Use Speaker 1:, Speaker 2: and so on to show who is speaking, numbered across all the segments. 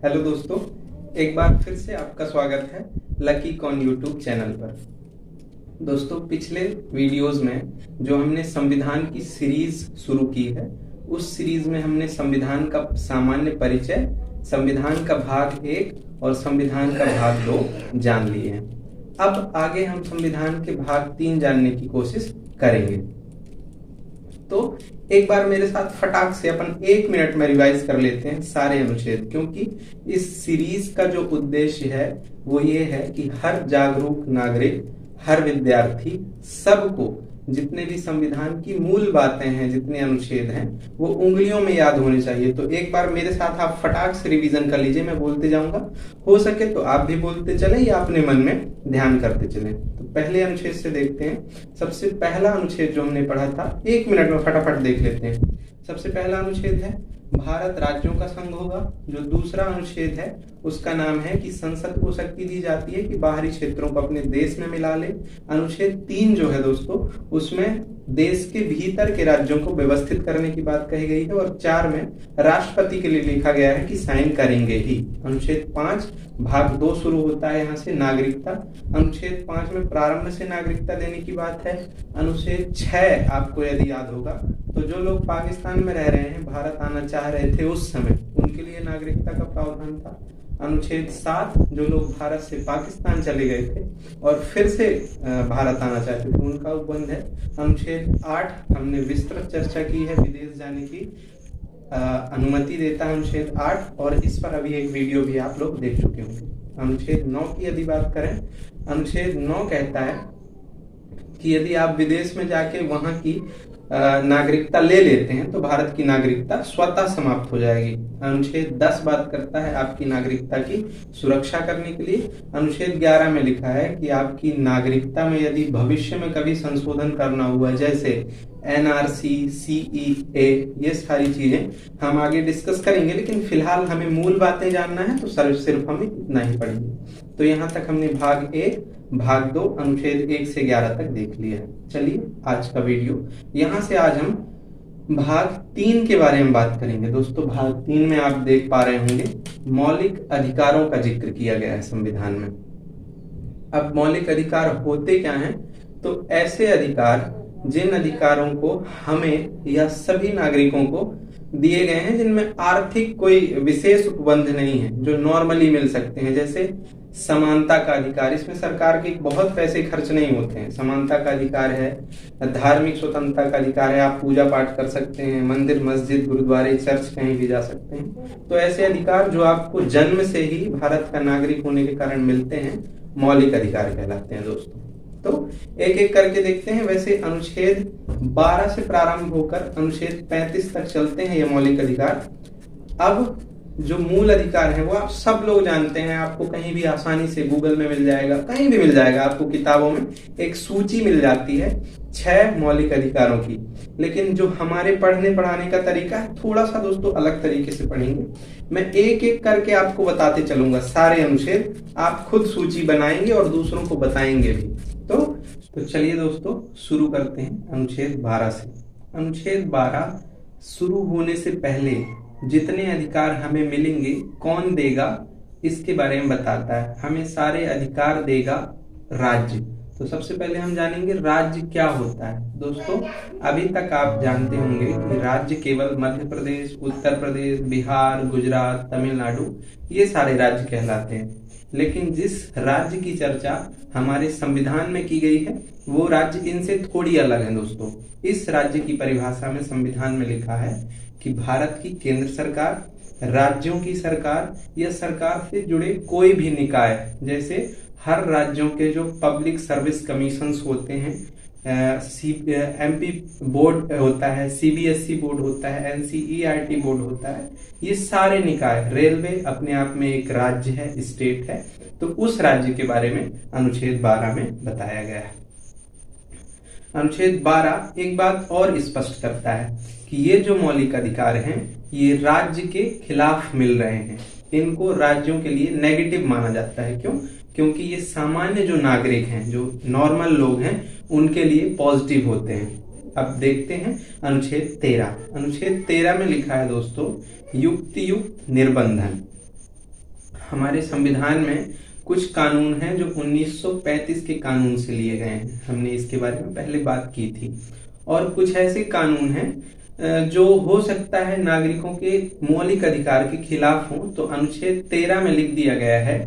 Speaker 1: Hello दोस्तों, एक बार फिर से आपका स्वागत है लकी कॉन यूट्यूब चैनल पर। दोस्तों, पिछले वीडियोस में जो हमने संविधान की सीरीज शुरू की है, उस सीरीज में हमने संविधान का सामान्य परिचय, संविधान का भाग 1 और संविधान का भाग 2 जान लिए हैं। अब आगे हम संविधान के भाग 3 जानने की कोशिश करेंगे। तो एक बार मेरे साथ फटाक से अपन 1 मिनट में रिवाइज कर लेते हैं सारे अनुच्छेद, क्योंकि इस सीरीज का जो उद्देश्य है वो ये है कि हर जागरूक नागरिक, हर विद्यार्थी, सबको जितने भी संविधान की मूल बातें हैं, जितने अनुच्छेद हैं, वो उंगलियों में याद होने चाहिए। तो एक बार मेरे साथ आप फटाक से रिवीजन कर लीजिए, मैं बोलते जाऊंगा, हो सके तो आप भी बोलते चलें या अपने मन में ध्यान करते चलें। तो पहले अनुच्छेद से देखते हैं। सबसे पहला अनुच्छेद जो हमने पढ़ा था, 1 मिनट में फटाफट देख लेते हैं। सबसे पहला अनुच्छेद है भारत राज्यों का संघ होगा। जो दूसरा अनुच्छेद है उसका नाम है कि संसद को शक्ति दी जाती है कि बाहरी क्षेत्रों को अपने देश में मिला ले। अनुच्छेद 3 जो है दोस्तों, उसमें देश के भीतर के राज्यों को व्यवस्थित करने की बात कही गई है, और 4 में राष्ट्रपति के लिए लिखा गया है कि साइन करेंगे ही। अनुच्छेद 5 भाग 2 शुरू होता है यहाँ से, नागरिकता। अनुच्छेद 5 में प्रारंभ से नागरिकता देने की बात है। अनुच्छेद 6 आपको यदि याद होगा तो जो लोग पाकिस्तान में रह रहे हैं, भारत आना चाह रहे थे उस समय, उनके लिए नागरिकता का प्रावधान था। अनुच्छेद 7 जो लोग भारत से पाकिस्तान चले गए थे और फिर से भारत आना चाहते थे, उनका उपबंध है। अनुच्छेद 8 हमने विस्तृत चर्चा की है, विदेश जाने की अनुमति देता है अनुच्छेद 8, और इस पर अभी एक वीडियो भी आप लोग देख चुके होंगे। अनुच्छेद 9 की यदि बात करें, अनुच्छेद 9 कहता है कि यदि आप विदेश में जाके वहां की नागरिकता ले लेते हैं तो भारत की नागरिकता स्वतः समाप्त हो जाएगी। अनुच्छेद 10 बात करता है आपकी नागरिकता की सुरक्षा करने के लिए। अनुच्छेद 11 में लिखा है कि आपकी नागरिकता में यदि भविष्य में कभी संशोधन करना हुआ, जैसे NRC, CEA, ये सारी चीजें हम आगे डिस्कस करेंगे, लेकिन फिलहाल हमें मूल बातें जानना है तो सिर्फ हमें इतना ही पढ़ेंगे। तो यहाँ तक हमने भाग 1, भाग 2, अनुच्छेद 1 से 11 तक देख लिया है। चलिए आज का वीडियो, यहाँ से आज हम भाग 3 के बारे में बात करेंगे। दोस्तों, भाग 3 में आप देख पा रहे होंगे मौलिक अधिकारों का जिक्र किया गया है संविधान में। अब मौलिक अधिकार होते क्या हैं? तो ऐसे अधिकार जिन अधिकारों को हमें या सभी नागरिकों को दिए गए हैं, जिनमें आर्थिक कोई विशेष उपबंध नहीं है, जो नॉर्मली मिल सकते हैं। जैसे समानता का अधिकार, इसमें सरकार के बहुत पैसे खर्च नहीं होते हैं। समानता का अधिकार है, धार्मिक स्वतंत्रता का अधिकार है, आप पूजा पाठ कर सकते हैं, मंदिर, मस्जिद, गुरुद्वारे, चर्च कहीं भी जा सकते हैं। तो ऐसे अधिकार जो आपको जन्म से ही भारत का नागरिक होने के कारण मिलते हैं, मौलिक अधिकार कहलाते हैं दोस्तों। तो एक एक करके देखते हैं। वैसे अनुच्छेद 12 से प्रारंभ होकर अनुच्छेद 35 तक चलते हैं ये मौलिक अधिकार। अब जो मूल अधिकार है वो आप सब लोग जानते हैं, आपको कहीं भी आसानी से गूगल में मिल जाएगा, कहीं भी मिल जाएगा, आपको किताबों में एक सूची मिल जाती है 6 मौलिक अधिकारों की। लेकिन जो हमारे पढ़ने पढ़ाने का तरीका है, थोड़ा सा दोस्तों अलग तरीके से पढ़ेंगे। मैं एक एक करके आपको बताते चलूंगा सारे अनुच्छेद, आप खुद सूची बनाएंगे और दूसरों को बताएंगे भी। तो चलिए दोस्तों शुरू करते हैं अनुच्छेद 12 से। अनुच्छेद 12 शुरू होने से पहले जितने अधिकार हमें मिलेंगे, कौन देगा, इसके बारे में बताता है। हमें सारे अधिकार देगा राज्य। तो सबसे पहले हम जानेंगे राज्य क्या होता है। दोस्तों, अभी तक आप जानते होंगे कि राज्य केवल मध्य प्रदेश, उत्तर प्रदेश, बिहार, गुजरात, तमिलनाडु, ये सारे राज्य कहलाते हैं। लेकिन जिस राज्य की चर्चा हमारे संविधान में की गई है, वो राज्य इनसे थोड़ी अलग है दोस्तों। इस राज्य की परिभाषा में संविधान में लिखा है कि भारत की केंद्र सरकार, राज्यों की सरकार या सरकार से जुड़े कोई भी निकाय, जैसे हर राज्यों के जो पब्लिक सर्विस कमीशंस होते हैं, MP बोर्ड होता है, CBSE बोर्ड होता है, NCERT बोर्ड होता है, ये सारे निकाय, रेलवे अपने आप में एक राज्य है, स्टेट है। तो उस राज्य के बारे में अनुच्छेद 12 में बताया गया है। अनुच्छेद 12 एक बात और स्पष्ट करता है कि ये जो मौलिक अधिकार हैं, ये राज्य के खिलाफ मिल रहे हैं। इनको राज्यों के लिए नेगेटिव माना जाता है। क्यों? क्योंकि ये सामान्य जो नागरिक हैं, जो नॉर्मल लोग हैं, उनके लिए पॉजिटिव होते हैं। अब देखते हैं अनुच्छेद 13। अनुच्छेद 13 में लिखा है दोस्तों, युक्तियुक्त निर्बंधन। हमारे संविधान में कुछ कानून हैं जो 1935 के कानून से लिए गए हैं, हमने इसके बारे में पहले बात की थी। और कुछ ऐसे कानून हैं जो हो सकता है नागरिकों के मौलिक अधिकार के खिलाफ हो, तो अनुच्छेद 13 में लिख दिया गया है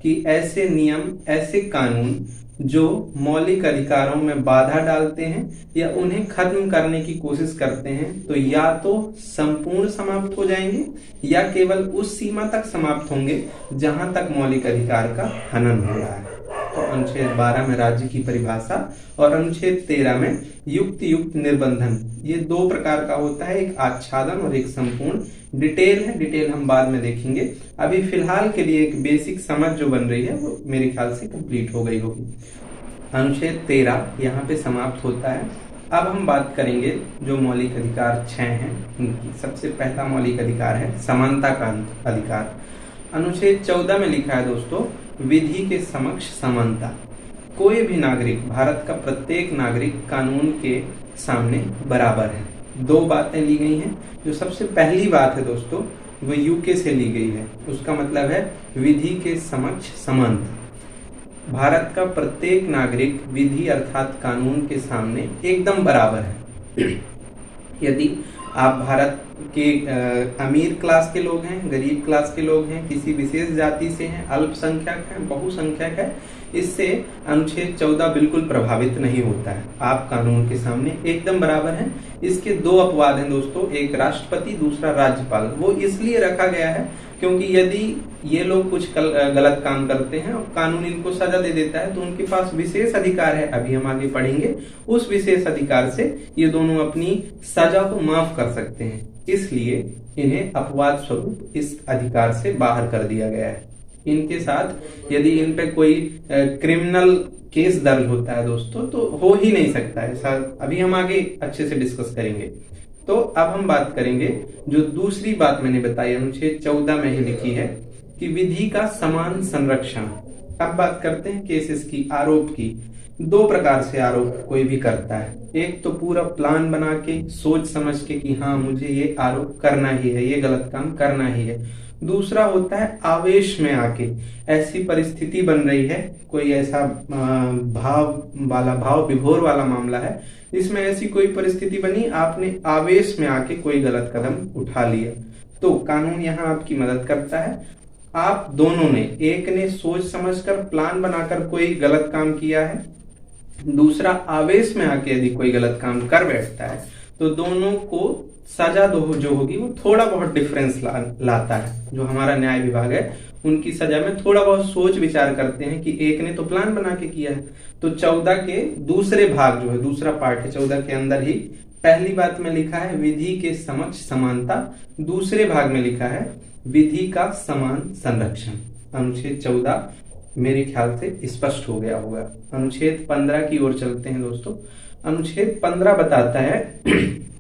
Speaker 1: कि ऐसे नियम, ऐसे कानून जो मौलिक अधिकारों में बाधा डालते हैं या उन्हें खत्म करने की कोशिश करते हैं, तो या तो संपूर्ण समाप्त हो जाएंगे या केवल उस सीमा तक समाप्त होंगे जहां तक मौलिक अधिकार का हनन हो रहा है। तो अनुच्छेद 12 में राज्य की परिभाषा और अनुच्छेद 13 में युक्त निर्बंधन, ये दो प्रकार का होता है, एक आच्छादन और एक संपूर्ण। डिटेल है, डिटेल हम बाद में देखेंगे। अभी फिलहाल के लिए एक बेसिक समझ जो बन रही है वो मेरे ख्याल से कंप्लीट हो गई होगी। अनुच्छेद 13 यहाँ पे समाप्त होता है। अब हम बात करेंगे जो मौलिक अधिकार 6 हैं उनकी। सबसे पहला मौलिक अधिकार है समानता का अधिकार। अनुच्छेद 14 में लिखा है दोस्तों, विधि के समक्ष समानता। कोई भी नागरिक, भारत का प्रत्येक नागरिक कानून के सामने बराबर है। दो बातें ली गई हैं। जो सबसे पहली बात है दोस्तों वो यूके से ली गई है, उसका मतलब है विधि के समक्ष समानता। भारत का प्रत्येक नागरिक विधि अर्थात कानून के सामने एकदम बराबर है। यदि आप भारत के अमीर क्लास के लोग हैं, गरीब क्लास के लोग हैं, किसी विशेष जाति से हैं, अल्पसंख्यक हैं, बहुसंख्यक है, इससे अनुच्छेद 14 बिल्कुल प्रभावित नहीं होता है। आप कानून के सामने एकदम बराबर हैं। इसके दो अपवाद हैं दोस्तों, एक राष्ट्रपति, दूसरा राज्यपाल। वो इसलिए रखा गया है क्योंकि यदि ये लोग कुछ गलत काम करते हैं और कानून इनको सजा दे देता है तो उनके पास विशेष अधिकार है, अभी हम आगे पढ़ेंगे, उस विशेष अधिकार से ये दोनों अपनी सजा को माफ कर सकते हैं। इसलिए इन्हें अपवाद स्वरूप इस अधिकार से बाहर कर दिया गया है। इनके साथ यदि इन पे कोई क्रिमिनल केस दर्ज होता है दोस्तों तो हो ही नहीं सकता है, ऐसा अभी हम आगे अच्छे से डिस्कस करेंगे। तो अब हम बात करेंगे जो दूसरी बात मैंने बताई अनुच्छेद 14 में ही लिखी है कि विधि का समान संरक्षण। अब बात करते हैं केसेस की, आरोप की। दो प्रकार से आरोप कोई भी करता है। एक तो पूरा प्लान बना के सोच समझ के कि हाँ मुझे ये आरोप करना ही है, ये गलत काम करना ही है। दूसरा होता है आवेश में आके, ऐसी परिस्थिति बन रही है, कोई ऐसा भाव विभोर वाला मामला है, इसमें ऐसी कोई परिस्थिति बनी, आपने आवेश में आके कोई गलत कदम उठा लिया, तो कानून यहाँ आपकी मदद करता है। आप दोनों ने, एक ने सोच समझकर प्लान बनाकर कोई गलत काम किया है, दूसरा आवेश में आके यदि कोई गलत काम कर बैठता है, तो दोनों को सजा जो होगी वो थोड़ा बहुत डिफरेंस लाता है। जो हमारा न्याय विभाग है उनकी सजा में थोड़ा बहुत सोच विचार करते हैं कि एक ने तो प्लान बना के किया है, तो 14 के दूसरे भाग जो है, दूसरा पार्ट है 14 के अंदर ही पहली बात में लिखा है विधि के समक्ष समानता, दूसरे भाग में लिखा है विधि का समान संरक्षण। अनुच्छेद 14 मेरे ख्याल से स्पष्ट हो गया होगा। अनुच्छेद 15 की ओर चलते हैं दोस्तों। अनुच्छेद 15 बताता है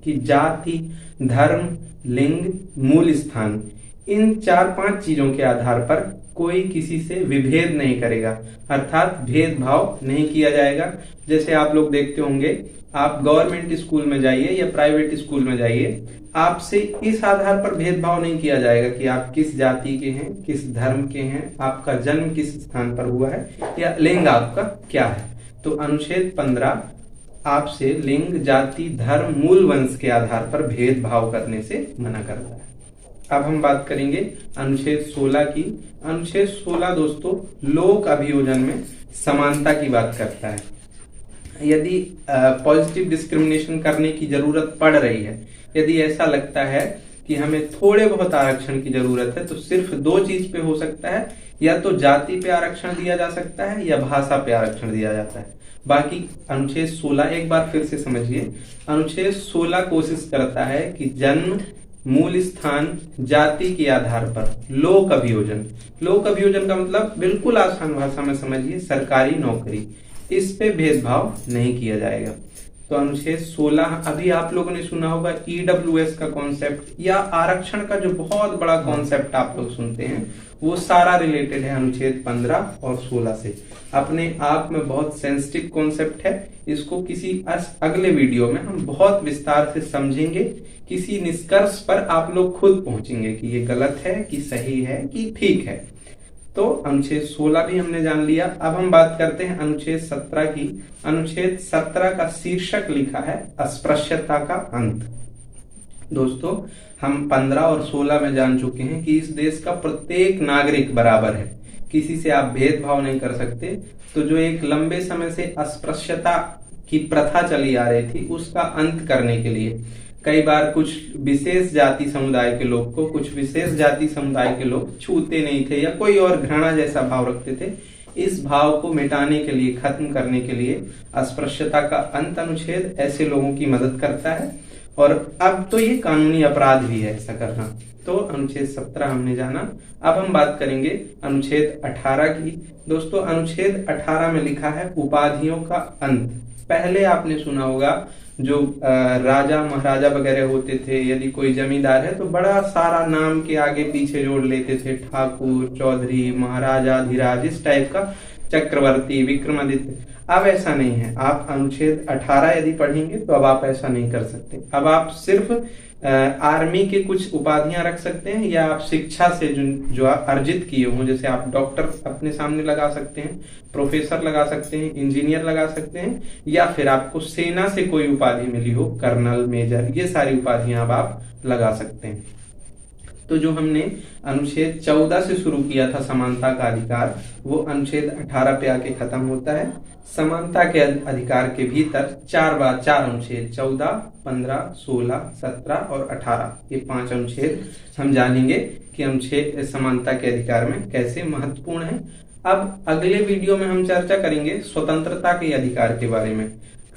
Speaker 1: कि जाति, धर्म, लिंग, मूल स्थान, इन 4-5 चीजों के आधार पर कोई किसी से विभेद नहीं करेगा, अर्थात भेदभाव नहीं किया जाएगा। जैसे आप लोग देखते होंगे, आप गवर्नमेंट स्कूल में जाइए या प्राइवेट स्कूल में जाइए, आपसे इस आधार पर भेदभाव नहीं किया जाएगा कि आप किस जाति के हैं, किस धर्म के हैं, आपका जन्म किस स्थान पर हुआ है या लिंग आपका क्या है। तो अनुच्छेद 15 आपसे लिंग, जाति, धर्म, मूल वंश के आधार पर भेदभाव करने से मना करता है। अब हम बात करेंगे अनुच्छेद 16 की। अनुच्छेद 16 दोस्तों लोक अभियोजन में समानता की बात करता है। यदि पॉजिटिव डिस्क्रिमिनेशन करने की जरूरत पड़ रही है, यदि ऐसा लगता है कि हमें थोड़े बहुत आरक्षण की जरूरत है, तो सिर्फ दो चीज पे हो सकता है, या तो जाति पे आरक्षण दिया जा सकता है या भाषा पे आरक्षण दिया जाता है। बाकी अनुच्छेद 16 एक बार फिर से समझिए। अनुच्छेद 16 कोशिश करता है कि जन्म, मूल स्थान, जाति के आधार पर लोक अभियोजन। लोक अभियोजन का मतलब बिल्कुल आसान भाषा में समझिए, सरकारी नौकरी, इस पे भेदभाव नहीं किया जाएगा। तो अनुच्छेद 16 अभी आप लोगों ने सुना होगा EWS का कॉन्सेप्ट या आरक्षण का जो बहुत बड़ा कॉन्सेप्ट आप लोग सुनते हैं, वो सारा रिलेटेड है अनुच्छेद 15 और 16 से। अपने आप में बहुत सेंसिटिव कॉन्सेप्ट है, इसको किसी अगले वीडियो में हम बहुत विस्तार से समझेंगे, किसी निष्कर्ष पर आप लोग खुद पहुंचेंगे कि ये गलत है कि सही है कि ठीक है। तो अनुच्छेद 16 भी हमने जान लिया। अब हम बात करते हैं अनुच्छेद 17 की। अनुच्छेद 17 का शीर्षक लिखा है अस्पृश्यता का अंत। दोस्तों, हम 15 और 16 में जान चुके हैं कि इस देश का प्रत्येक नागरिक बराबर है, किसी से आप भेदभाव नहीं कर सकते। तो जो एक लंबे समय से अस्पृश्यता की प्रथा चली आ रही थी, उसका अंत करने के लिए कई बार कुछ विशेष जाति समुदाय के लोग को कुछ विशेष जाति समुदाय के लोग छूते नहीं थे या कोई और घृणा जैसा भाव रखते थे। इस भाव को मिटाने के लिए, खत्म करने के लिए अस्पृश्यता का अंत अनुच्छेद ऐसे लोगों की मदद करता है। और अब तो ये कानूनी अपराध भी है ऐसा करना। तो अनुच्छेद 17 हमने जाना। अब हम बात करेंगे अनुच्छेद 18 की। दोस्तों, अनुच्छेद 18 में लिखा है उपाधियों का अंत। पहले आपने सुना होगा जो राजा महाराजा वगैरह होते थे, यदि कोई जमींदार है तो बड़ा सारा नाम के आगे पीछे जोड़ लेते थे, ठाकुर, चौधरी, महाराजा, धीराज, इस टाइप का, चक्रवर्ती, विक्रमादित्य। अब ऐसा नहीं है। आप अनुच्छेद 18 यदि पढ़ेंगे तो अब आप ऐसा नहीं कर सकते। अब आप सिर्फ आर्मी के कुछ उपाधियां रख सकते हैं, या आप शिक्षा से जो अर्जित किए हों, जैसे आप डॉक्टर अपने सामने लगा सकते हैं, प्रोफेसर लगा सकते हैं, इंजीनियर लगा सकते हैं, या फिर आपको सेना से कोई उपाधि मिली हो, कर्नल, मेजर, ये सारी उपाधियां अब आप लगा सकते हैं। तो जो हमने अनुच्छेद 14 से शुरू किया था समानता का अधिकार, वो अनुच्छेद 18 पे आके खत्म होता है। समानता के अधिकार के भीतर चार अनुच्छेद 14, 15, 16, 17 और 18, ये 5 अनुच्छेद हम जानेंगे कि अनुच्छेद समानता के अधिकार में कैसे महत्वपूर्ण है। अब अगले वीडियो में हम चर्चा करेंगे स्वतंत्रता के अधिकार के बारे में।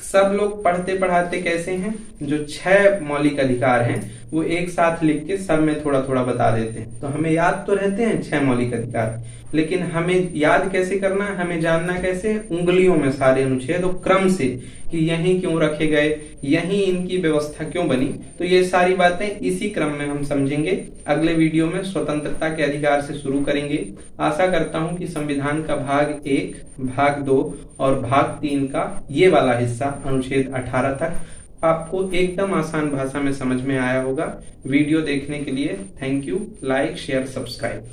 Speaker 1: सब लोग पढ़ते पढ़ाते कैसे हैं, जो 6 मौलिक अधिकार हैं वो एक साथ लिख के सब में थोड़ा थोड़ा बता देते हैं। तो हमें याद तो रहते हैं 6 मौलिक अधिकार, लेकिन हमें याद कैसे करना है, हमें जानना कैसे, उंगलियों में सारे अनुच्छेद और क्रम से कि यहीं क्यों रखे गए, यहीं इनकी व्यवस्था क्यों बनी। तो ये सारी बातें इसी क्रम में हम समझेंगे। अगले वीडियो में स्वतंत्रता के अधिकार से शुरू करेंगे। आशा करता हूं कि संविधान का भाग 1, भाग 2 और भाग 3 का ये वाला हिस्सा अनुच्छेद 18 तक आपको एकदम आसान भाषा में समझ में आया होगा। वीडियो देखने के लिए thank you. Like, share, subscribe.